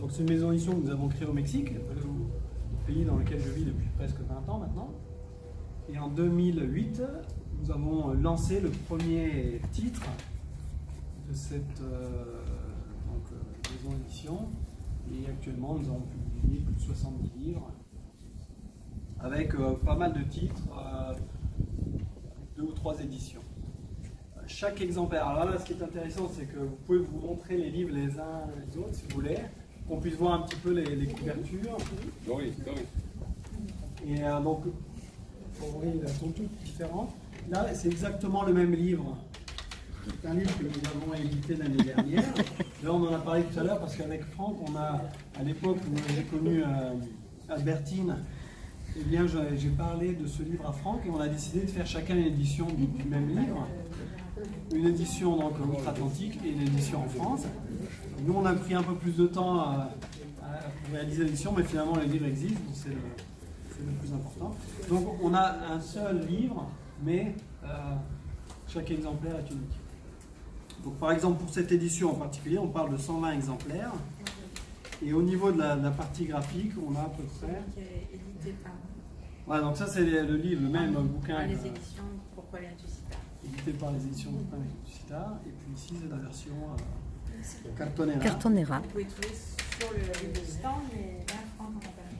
Donc c'est une maison d'édition que nous avons créée au Mexique, le pays dans lequel je vis depuis presque 20 ans maintenant. Et en 2008, nous avons lancé le premier titre de cette maison d'édition. Et actuellement, nous avons publié plus de 70 livres avec pas mal de titres, 2 ou 3 éditions. Chaque exemplaire, alors là, ce qui est intéressant, c'est que vous pouvez vous montrer les livres les uns les autres, si vous voulez, qu'on puisse voir un petit peu les couvertures. Oui. Et donc, elles sont toutes différentes. Là, c'est exactement le même livre. C'est un livre que nous avons édité l'année dernière. Là, on en a parlé tout à l'heure parce qu'avec Franck, on a, à l'époque où j'ai connu Albertine, eh bien, j'ai parlé de ce livre à Franck et on a décidé de faire chacun une édition du même livre. Une édition donc outre-Atlantique et une édition en France. Nous, on a pris un peu plus de temps pour réaliser l'édition, mais finalement, le livre existe, donc c'est le plus important. Donc, on a un seul livre, mais chaque exemplaire est unique. Donc, par exemple, pour cette édition en particulier, on parle de 120 exemplaires. Et au niveau de la partie graphique, on a à peu près... Voilà, donc ça, c'est le livre, le même bouquin. Les éditions Pourquoi les Intusita. Édité par les éditions Intusita. Et puis ici, c'est la version Cartonera. Cartonera. Vous pouvez trouver sur le stand, mais là, Franck en a parlé.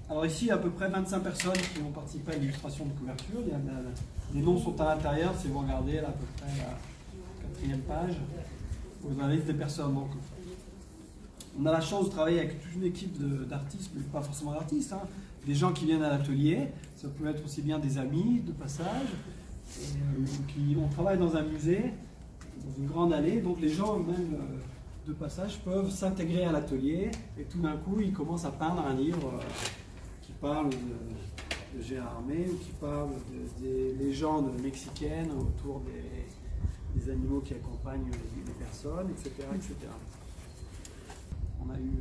Alors ici, il y a à peu près 25 personnes qui ont participé à l'illustration de couverture. Les noms sont à l'intérieur, si vous regardez là, à peu près la 4e page. Vous avez la liste des personnes. Donc, on a la chance de travailler avec toute une équipe d'artistes, mais pas forcément d'artistes, hein. Des gens qui viennent à l'atelier, ça peut être aussi bien des amis de passage. On travaille dans un musée, dans une grande allée, donc les gens même de passage peuvent s'intégrer à l'atelier et tout d'un coup ils commencent à peindre un livre qui parle de Gérard Armé ou qui parle des légendes mexicaines autour des animaux qui accompagnent les personnes, etc., etc. On a eu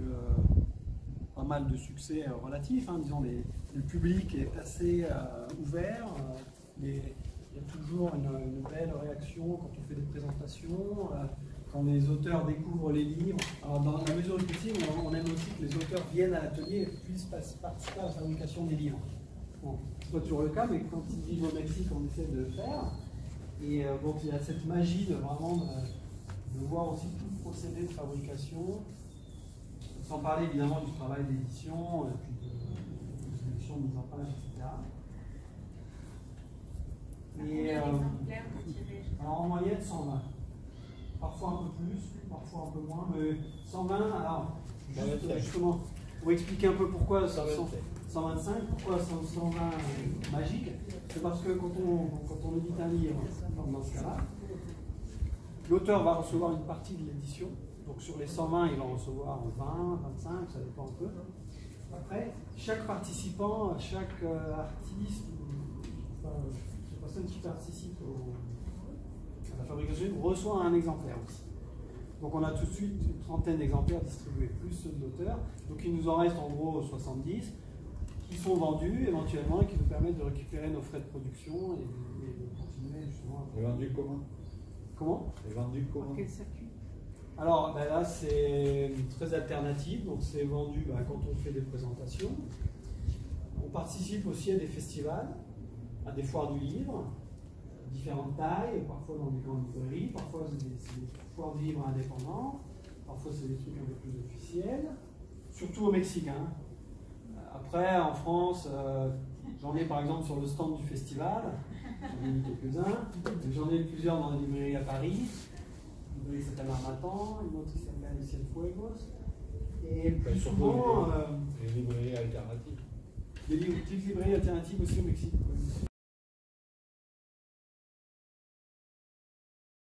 pas mal de succès relatifs, hein, disons, le public est assez ouvert, il y a toujours une belle réaction quand on fait des présentations, quand les auteurs découvrent les livres. Alors dans la mesure du possible, on aime aussi que les auteurs viennent à l'atelier et puissent participer à la fabrication des livres. Bon, c'est pas toujours le cas, mais quand ils vivent au Mexique, on essaie de le faire. Et donc il y a cette magie de vraiment de voir aussi tout le procédé de fabrication. Sans parler évidemment du travail d'édition, puis de sélection, de mise en page, etc. Et alors en moyenne 120. Parfois un peu plus, parfois un peu moins, mais 120. Alors justement, pour expliquer un peu pourquoi 125, pourquoi 120 magique, c'est parce que quand on édite un livre, dans ce cas-là, l'auteur va recevoir une partie de l'édition. Donc sur les 120, il va en recevoir 20, 25, ça dépend un peu. Après, chaque participant, chaque artiste, chaque personne qui participe à la fabrication reçoit un exemplaire aussi. Donc on a tout de suite une trentaine d'exemplaires distribués, plus ceux de l'auteur. Donc il nous en reste en gros 70 qui sont vendus éventuellement et qui nous permettent de récupérer nos frais de production et de continuer justement. Et vendu comment? Comment? Et vendu comment? Quel circuit? Alors là, c'est très alternative, donc c'est vendu quand on fait des présentations. On participe aussi à des festivals, à des foires du livre, différentes tailles, parfois dans des grandes librairies, parfois c'est des foires du livre indépendants, parfois c'est des trucs un peu plus officiels, surtout au Mexique. Hein. Après, en France, j'en ai par exemple sur le stand du festival, j'en ai mis quelques-uns, j'en ai plusieurs dans la librairie à Paris. Une qui s'appelle Armatan, une autre qui s'appelle Cienfuegos. Et plus souvent, les librairies alternatives. Des petites librairies alternatives aussi au Mexique.